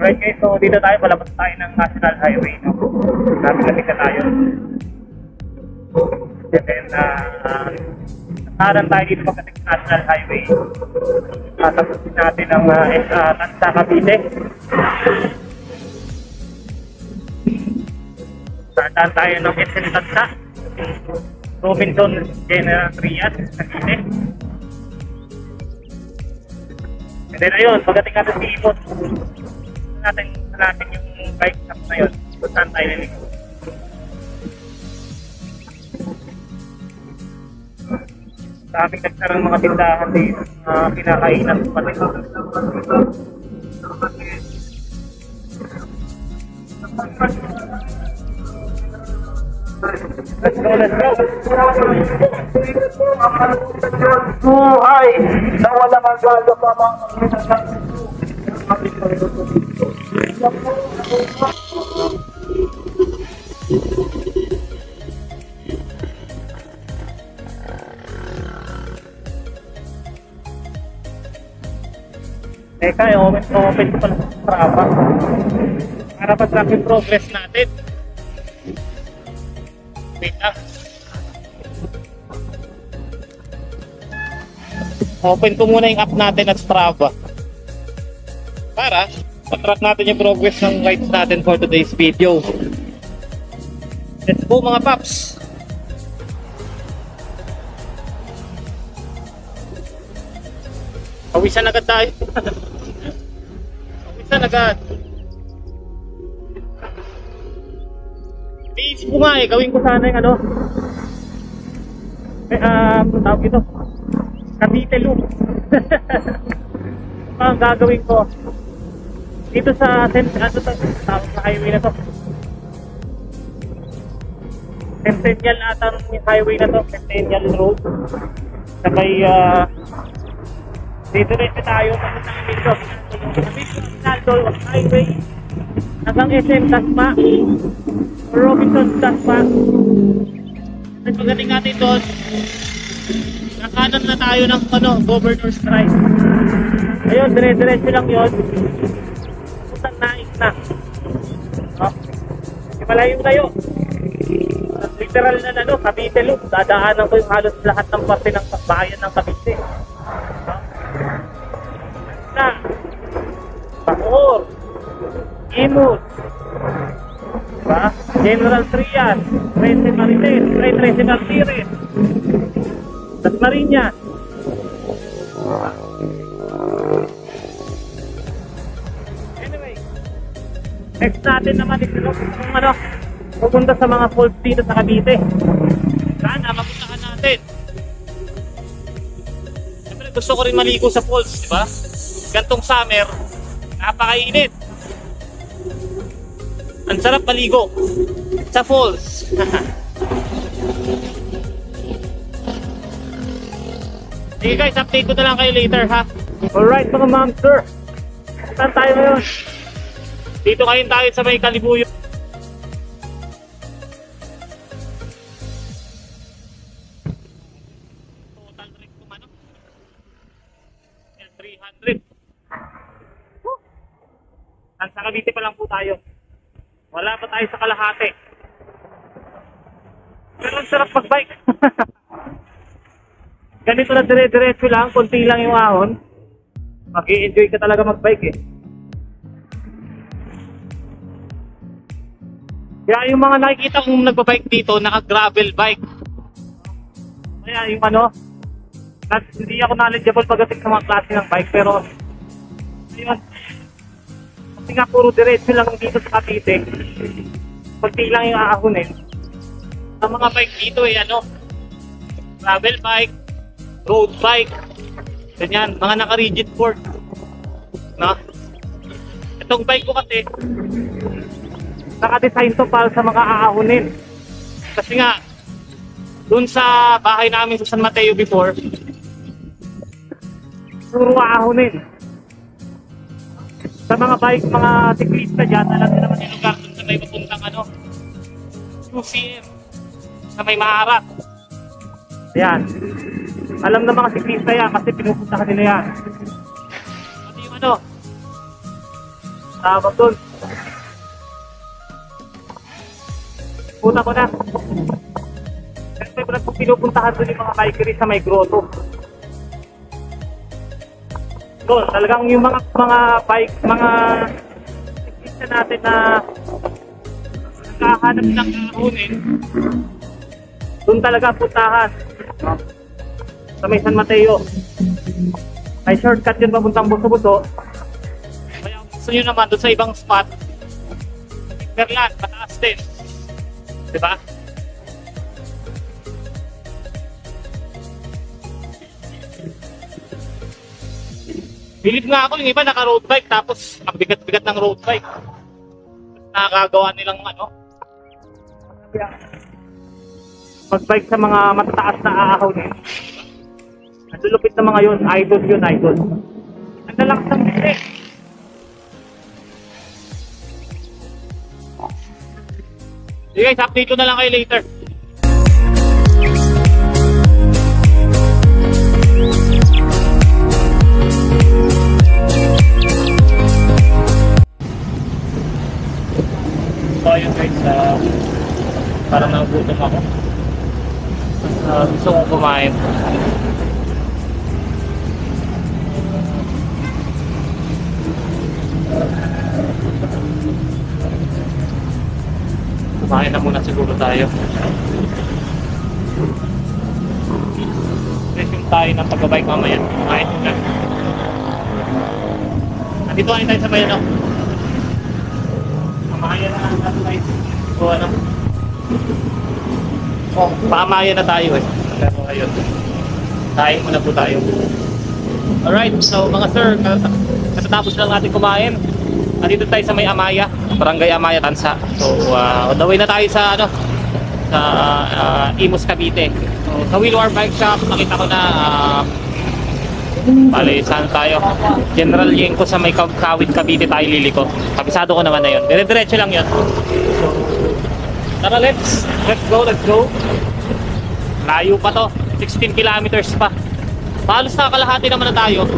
Right guys, so dito tayo, palabas tayo ng National Highway, no? Lapit-lapit na tayo. And then, nasaran tayo dito pagdating sa National Highway. Tatapusin natin ang Tansa Cavite. Saan tayo ng SM Tansa. Robinson General Trias, Cavite. And then ayun, pagdating natin sa Ipot, natin yung bike shop na yun. Kung saan tayo niligo. Sa aming nagsarang mga tindahan dito, kinakainan pati. Let's go, let's go! Buhay na walang magagawa pa mga Teka, open ko pala sa Strava para pa-track yung progress natin. Wait lang. Open ko muna yung app natin at Strava para pa-track natin yung progress ng rides natin for today's video. Let's go mga paps! Pawisan agad tayo. Pawisan agad. Iisip ko nga gawin ko sana yung ano. Tawag ito. Cavite Loop. Ang gagawin ko. Dito sa tawag na highway na to. Centennial ata yung highway na to. Centennial Road. Sabay dito rin tayo papuntang dito. Centennial Highway hanggang SM Tasma or Robinson Tasma. At pagdating natin doon, nakanan na tayo ng Governor's Drive. Ayun, dire-diretso lang yun. Puntang Naik na. Malayo tayo. Literal na Cavite Loop. Dadaanan ko yung halos lahat ng parte ng bayan ng Cavite. Na Bacoor, Imus, diba? General Trias, 13 Marites, 13 Martires, Dasmariñas. Anyway, next natin naman kung pupunta sa mga falls dito sa Cavite. Sana mapuntahan natin. Siyempre gusto ko rin maligo sa falls, diba? Gantong summer, napakainit. Ang sarap maligo sa falls. Sige guys, update ko na lang kayo later ha. Alright mga momster, saan tayo ngayon? Dito ngayon tayo sa may Kalibuyo. Total rate kung 300. Sa Cavite pa lang po tayo. Wala pa tayo sa kalahati. Pero ang sarap mag-bike. Ganito na dire-diretso lang, konti lang yung ahon. Mag-i-enjoy ka talaga mag-bike eh. Kaya yung mga nakikita kong nagbabike dito, naka-gravel bike. Kaya yung hindi ako knowledgeable pagdating sa mga klase ng bike, pero ayun. Kasi nga puro diretso lang dito sa Cavite. Kunti lang yung aahonin. Ang mga bike dito gravel bike, road bike, ganyan, mga naka-rigid board. Itong bike ko kasi naka-design to para sa mga aahonin. Kasi nga dun sa bahay namin sa San Mateo before, puro aahonin. Sa mga bike, mga siklista dyan, alam nyo naman yung lugar dun sa may papuntang UCM, sa may Maarat. Ayan. Alam na mga siklista yan kasi pinupuntahan nila yan. Pati yung tawag doon. Puta ko na. Siyempre ko na kung pinupuntahan doon yung mga bikery sa may grotto. Doon, talagang yung mga bike, mga siklista natin na nagkahanap ng kahunin, doon talaga puntahan. Sa may San Mateo. May shortcut yun papuntang Buso-Buso. Kaya gusto nyo naman doon sa ibang spot, Berlan, mataas din. Diba? Bilib nga ako, yung iba naka-road bike tapos ang bigat-bigat ng road bike. Nakakagawa nilang ano. Mag-bike sa mga matataas na ahon. Ang lulupit na mga yun, idol yun, idol. Ang lalakas ng music. Sige guys, update ko na lang kayo later. So ayun guys, parang nagugutom ako. Gusto kong kumain. Kumain na muna siguro tayo. Resume tayo ng pag-bike mamaya. Kumain na. Nandito kayo tayo sa bayan, no? Pamaya na lang tayo. O ano? Oh, pamaya na tayo eh. Pero ayun. Kain muna po tayo. Alright, so mga sir, katatapos lang natin kumain. Nandito tayo sa may Amaya, Barangay Amaya, Tansa. So, on the way na tayo sa ano, sa Imus, Cavite. So, sa Wilwar Bike Shop, nakita ko na bale, saan tayo? General Yenko sa may Kawit, Cavite tayo liliko. Kabisado ko naman na yun. Dire-diretso lang yun. So, tara, let's go. Layo pa to. 16 kilometers pa. Halos nakakalahati naman na tayo.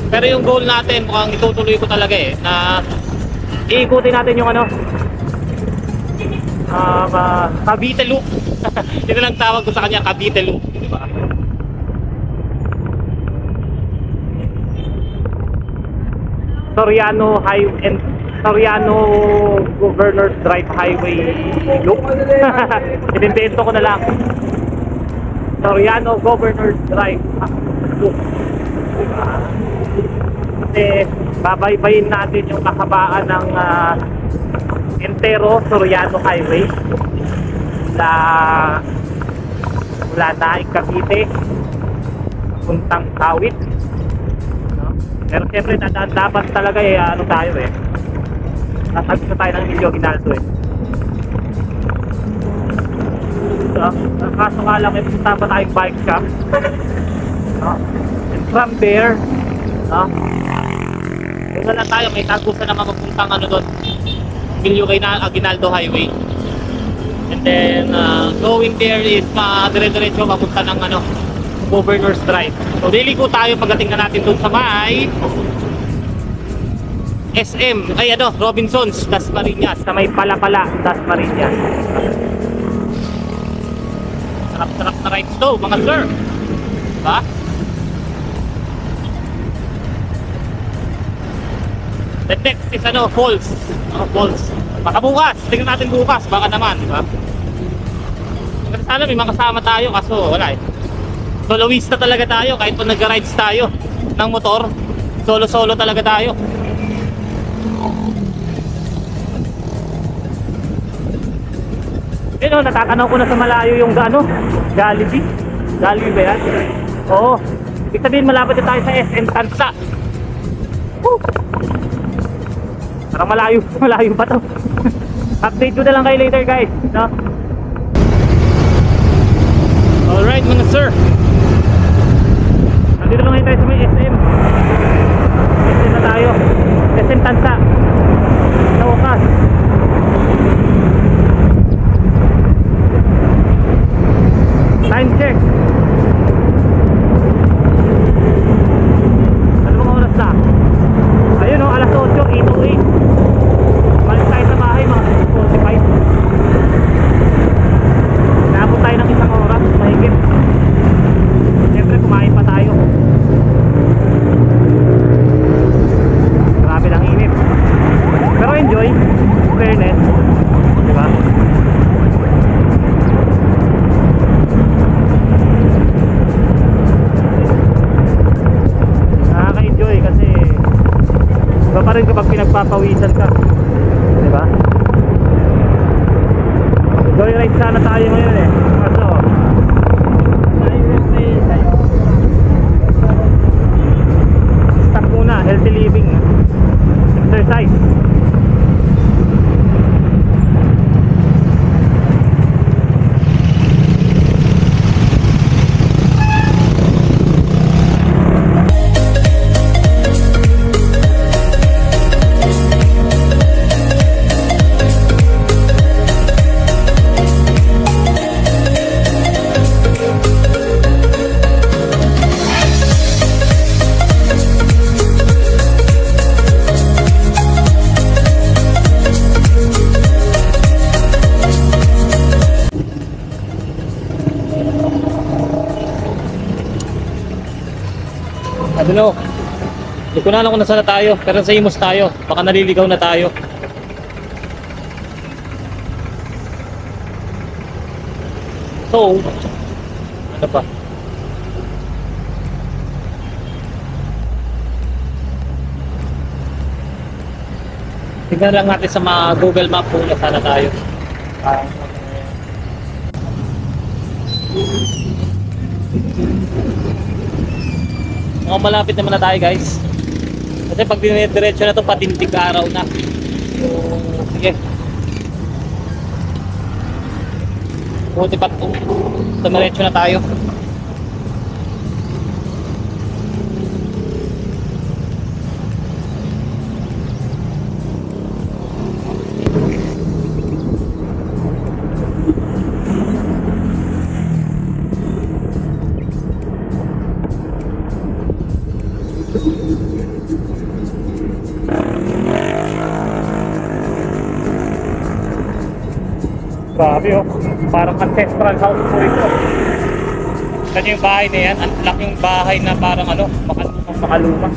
Pero yung goal natin, mukhang itutuloy ko talaga eh, na iikutin natin yung ano, Cavite Loop. Yun lang tawag ko sa kanya, Cavite Loop, di ba? Soriano Governor's Drive Highway Loop. Inimbento ko na lang. Soriano Governor's Drive Loop. Diba? Kasi babaybayin natin yung kahabaan ng Entero Soriano Highway mula Naik, Cavite puntang Kawit, no? Pero siyempre dapat talaga eh, ano tayo eh, nasagis na tayo ng Emilio Aguinaldo eh. So, kaso nga lang may punta pa tayong bike shop, no? And from there, no? Kung na tayo, may tagusan naman mapuntang ano doon, Emilio Aguinaldo Highway. And then going there is dire-diretso mapunta ng ano, Governor's Drive. So liliko tayo pagdating na natin doon sa may SM, ay ano, Robinsons, Dasmariñas, sa may Palapala, Dasmariñas. Sarap-sarap na rides to, mga sir. Diba? The next is ano, Falls. Falls. Baka bukas, tingnan natin bukas, baka naman, di ba? Sana may mga kasama tayo, kaso wala eh. Soloista talaga tayo, kahit pa nag-rides tayo ng motor, solo-solo talaga tayo. Yun o, natatanaw ko na sa malayo yung ano, Jollibee. Jollibee ba yan? Oo. Ibig sabihin malapit na tayo sa SM Tansa. Woo! Parang malayo pa to. Update ko na lang kayo later guys, no? Alright mga sir, nandito lang tayo sa may SM na tayo, SM Tansa sa wakas. Time check, ano bang oras na? Ayun o, alas 8, 8:08. mapapawisan ka. Diba? Joyride sana tayo ngayon eh. Kaso stop muna, healthy living, exercise. Ano, hindi ko na alam kung nasaan na tayo, pero sa Imus tayo, baka naliligaw na tayo. So, ano pa? Tingnan lang natin sa mga Google Map kung nasaan na tayo. Mga malapit naman na tayo guys. Kasi pag dinidiretso na to patintig araw na. So, sige. Buti pa tumiretso na tayo. Grabe oh, parang ancestral house po ito. Kasi yung bahay na yan, ang laki yung bahay na parang ano, makaluma.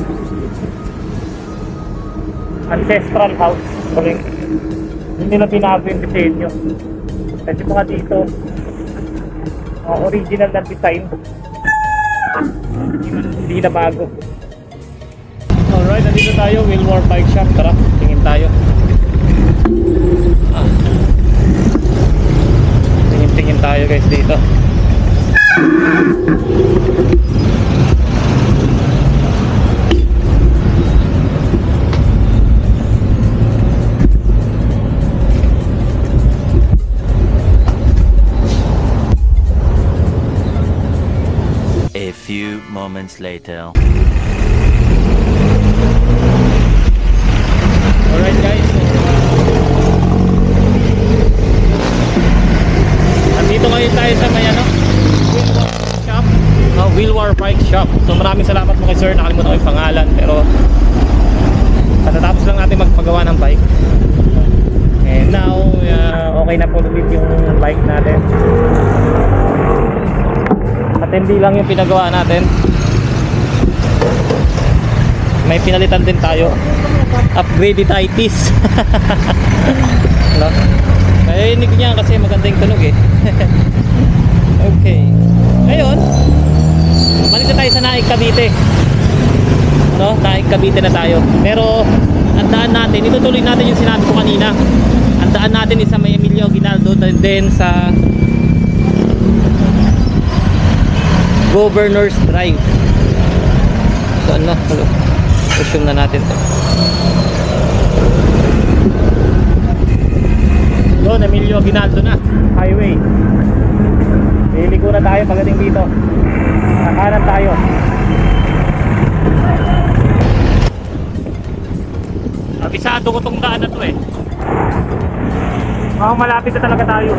Ancestral house. Hindi nila binago yung disenyo. Kasi mga dito, original na design. Hindi na bago. Alright, nandito tayo, Wilwar Bike Shop. Tara, tingin tayo. Tingin tayo guys dito. A few moments later. Alright guys, dito ngayon tayo sa may ano, Wilwar Shop. Wilwar Bike Shop. So maraming salamat po kay sir, nakalimutan ko yung pangalan. Pero katatapos lang natin magpagawa ng bike. And now, okay na po ulit yung bike natin. At hindi lang yung pinagawa natin, may pinalitan din tayo. Upgrade-itis. Hello? Narinig niya kasi maganda yung tunog eh. Okay. Ngayon, balik na tayo sa Naik Cavite. No? Naik Cavite na tayo. Pero, ang daan natin, itutuloy natin yung sinabi ko kanina. Ang daan natin is sa may Emilio Aguinaldo, then sa Governor's Drive. So ano, assume na natin to. Doon, Emilio Aguinaldo na highway. Liliko na tayo pagdating dito. Kakanan tayo. Abisado ko tong daan na to eh. Malapit na talaga tayo.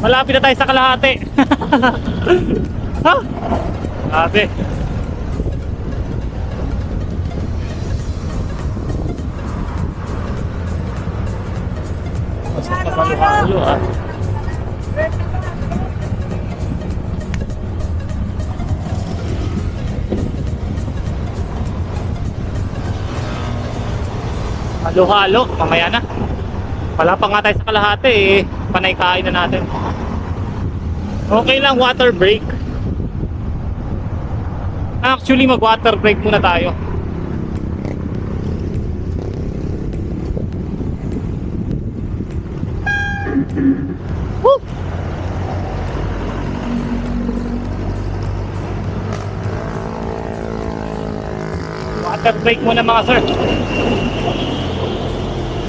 Malapit na tayo sa kalahati. Ha? Grabe. Basta kapalo-halo ah. Halo-halo, mamaya na. Wala pa nga tayo sa kalahati eh. Panay kain na natin. Okay lang, water break. Actually, mag-water break muna tayo. Woo! Water break muna mga sir.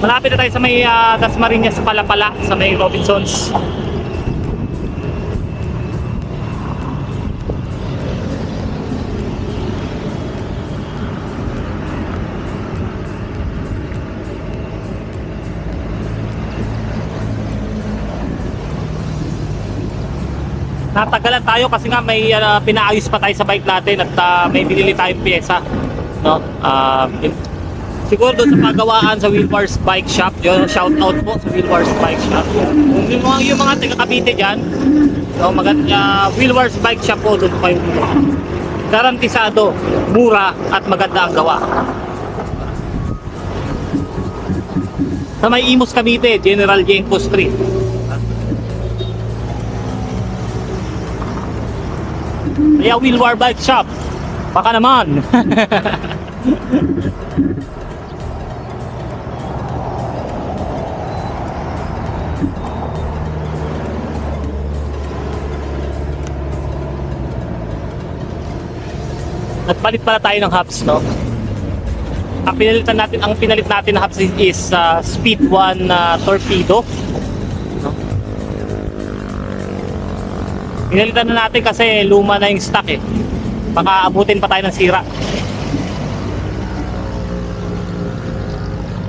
Malapit na tayo sa may Dasmariñas sa Palapala, sa may Robinsons. Natagalan tayo kasi nga may pinaayos pa tayo sa bike natin at may binili tayong pyesa, no? Siguro doon sa pagawaan sa Wheelwars Bike Shop, yun, shout out po sa Wheelwars Bike Shop. Yung mga taga Cavite dyan, no, maganda, Wheelwars Bike Shop po, doon kayo garantisado, mura at maganda ang gawa. Sa may Imus Cavite, General Jenko Street. Kaya Wheelwars Bike Shop, baka naman. Nagpalit pala tayo ng hubs, no? Ang pinalit natin na hubs is Speed 1 Torpedo, no? Pinalitan na natin kasi luma na yung stock eh. Baka abutin pa tayo ng sira.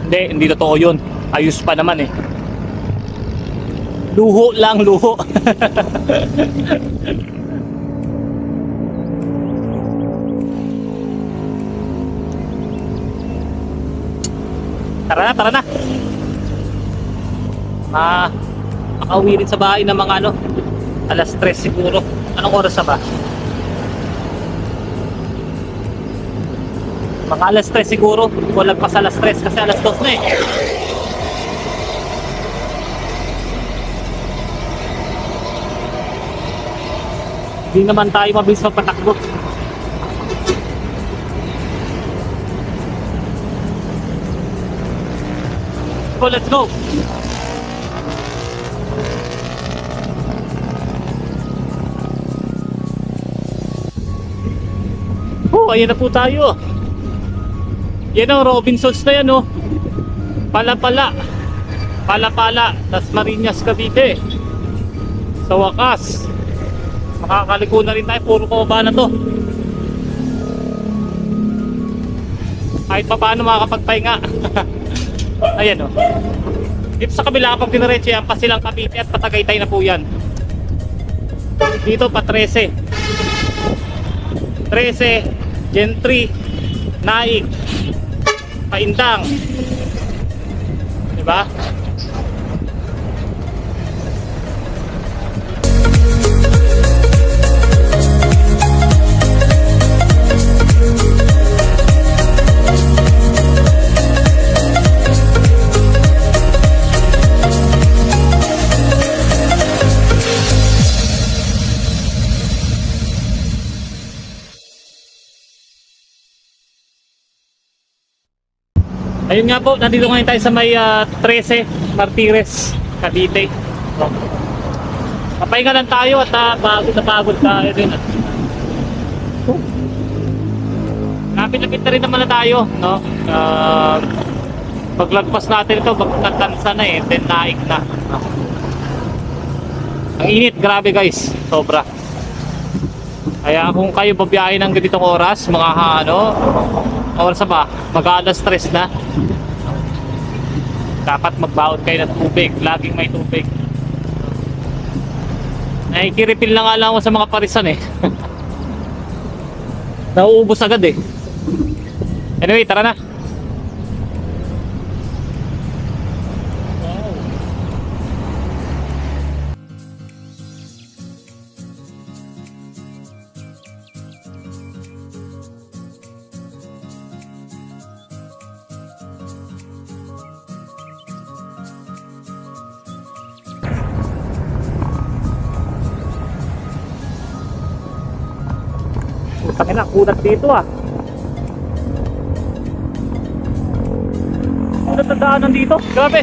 Hindi totoo yun. Ayos pa naman eh. Luho lang, luho. Tara na. Makauwi rin sa bahay ng mga alas 3 siguro. Anong oras na ba? Mga alas 3 siguro. Walang pas alas 3 kasi alas 2 na eh. Hindi naman tayo mabilis magpatakbo. So let's go. Ayan na po tayo. Yan ang Robinsons na yan, oh. Palapala, Dasmariñas, Cavite. Sa wakas, makakaliko na rin tayo. Puro kuba na to. Kahit pa paano makakapagpahinga. Ayan, oh. Dito sa kabila kapag dinaretso yan, Pasilang Cavite at Patagaytay na po yan. Dito pa 13 Gentry, Naik, Paintang, diba? Ayun nga po, nandito ngayon tayo sa may 13 Martires, Cavite. Papahinga lang tayo at pagod tayo din. Lapit-lapit na rin naman na tayo, no? Paglagpas natin ito, magkatansa na eh, then naik na. Ang init, grabe guys, sobra. Kaya kung kayo babiyahin ng ganitong oras, mga oras ba? Mag-alas 3 na. Dapat magbaon kayo ng tubig. Laging may tubig. Nakikiripil na nga lang ako sa mga parisan eh. Nauubos agad eh. Anyway, tara na. Tangin na, kunat dito ah. Kunat na daanan dito. Grabe.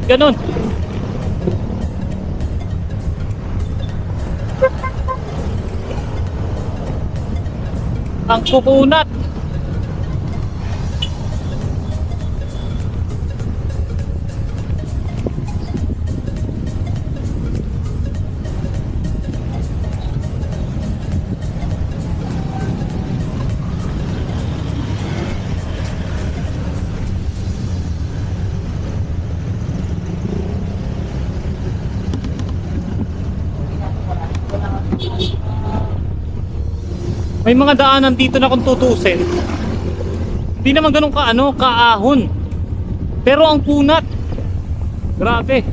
Ganon. Ang kukunat. May mga daanan dito na kung tutusin, hindi naman ganun kaahon. Pero ang kunat, grabe.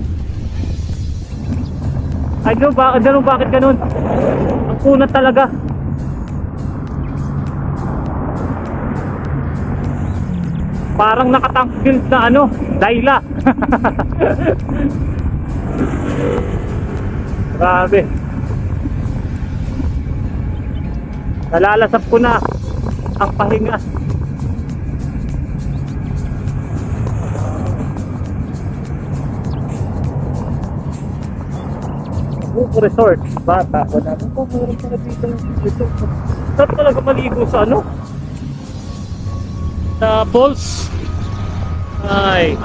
I don't know bakit ganun. Ang kunat talaga. Parang nakatank build na Dayla. Grabe. Nalalasap ko na ang pahinga. Buko Resort, bata ko na. Meron pala dito. Sarap talaga maligo sa sa falls. Ay,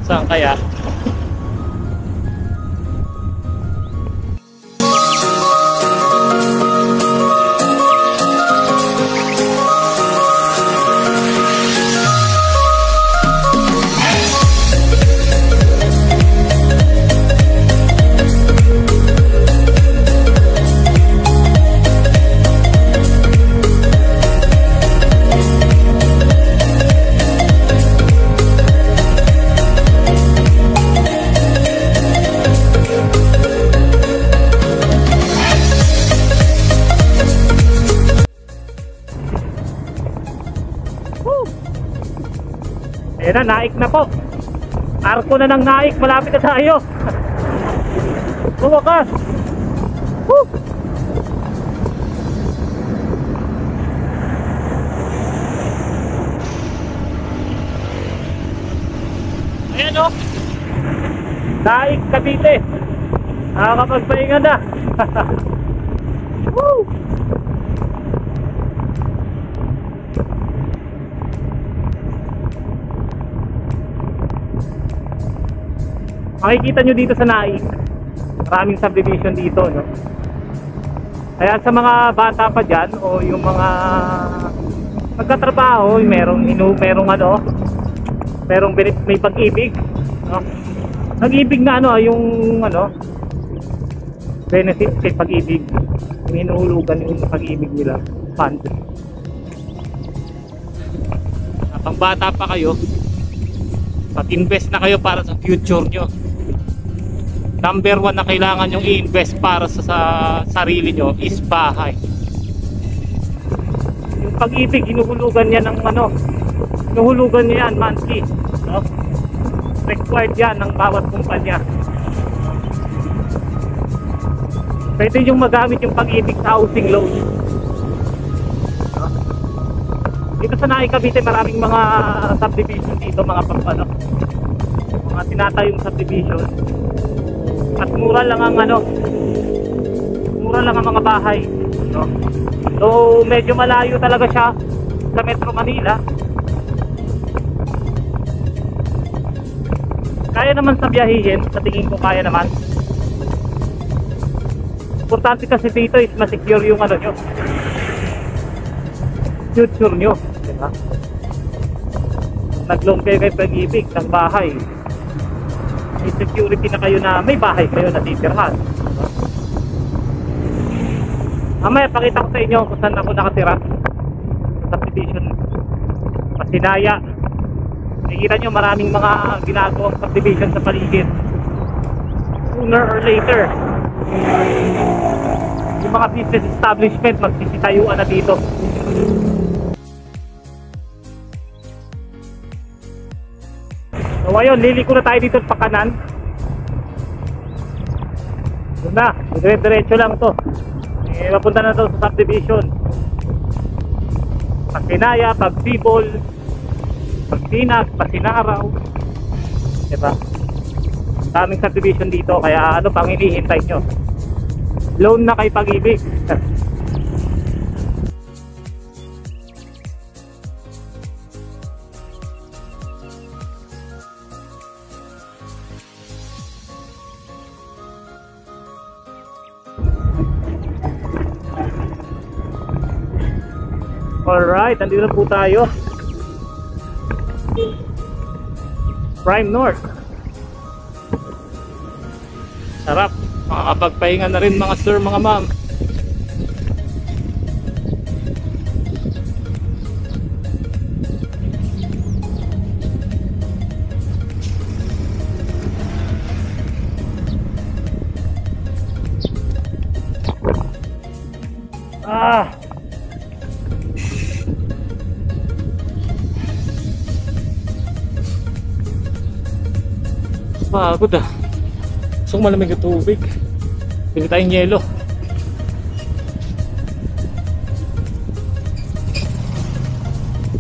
saan kaya? Ayan na, naik na po. Arko na ng naik, malapit na tayo. Bumakas. Woo! Ayan o. Naik Cavite. Nakakapagpahinga na. Woo! Makikita nyo dito sa Naik, maraming subdivision dito, no? Kaya sa mga bata pa dyan, o yung mga magkatrabaho, merong may pag-ibig, no? Pag-ibig na yung benefit kay pag-ibig, yung hinuhulugan yung pag-ibig nila, fund. At ang bata pa kayo, mag-invest na kayo para sa future nyo. Number 1 na kailangan yung i-invest para sa sarili nyo is bahay. Yung pag-ibig, hinuhulugan yan ng hinuhulugan niya yan monthly, no? Required yan ng bawat kumpanya. Pwede yung magamit yung pag-ibig sa housing loan, no? Dito sa Naik Cavite, maraming mga subdivision dito, mga mga tinatayong subdivision. At mura lang ang mga bahay, no? So medyo malayo talaga siya sa Metro Manila. Kaya naman sa biyahihin, sa tingin ko kaya naman. Importante kasi dito is ma-secure yung nyo, future nyo, diba? Nag-loan kayo kay pag-ibig ng bahay, may security na kayo na may bahay kayo na titirhan. Mamaya pakita ko sa inyo kung saan ako nakatira. Subdivision Pasinaya. Nakikita nyo maraming mga ginagawang subdivision sa paligid. Sooner or later, yung mga business establishment magsisitayuan na dito. So ayun, liliko na tayo dito sa kanan. Doon na. Diretso lang to. Mapunta na to sa subdivision. Pasinaya, Pagsibol, Pagsinag, Pasinaraw. Diba? Daming subdivision dito, kaya ano pang hinihintay nyo? Loan na kay Pag-ibig. Alright, nandito na po tayo. Prime North. Sarap. Makakapagpahinga na rin mga sir, mga ma'am. Pagod ah. Gusto ko malamig yung tubig. Pili tayong yelo.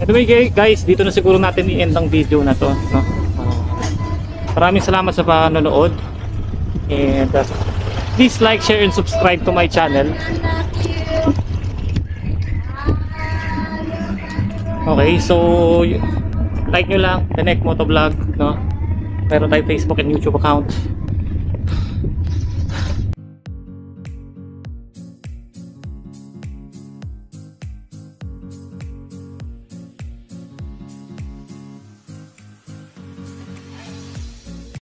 Anyway guys, dito na siguro natin i-end ang video na to, no? Maraming salamat sa panonood. And please like, share, and subscribe to my channel. Okay, so like nyo lang, The Neck Motovlog, no? Meron tayong Facebook and YouTube account.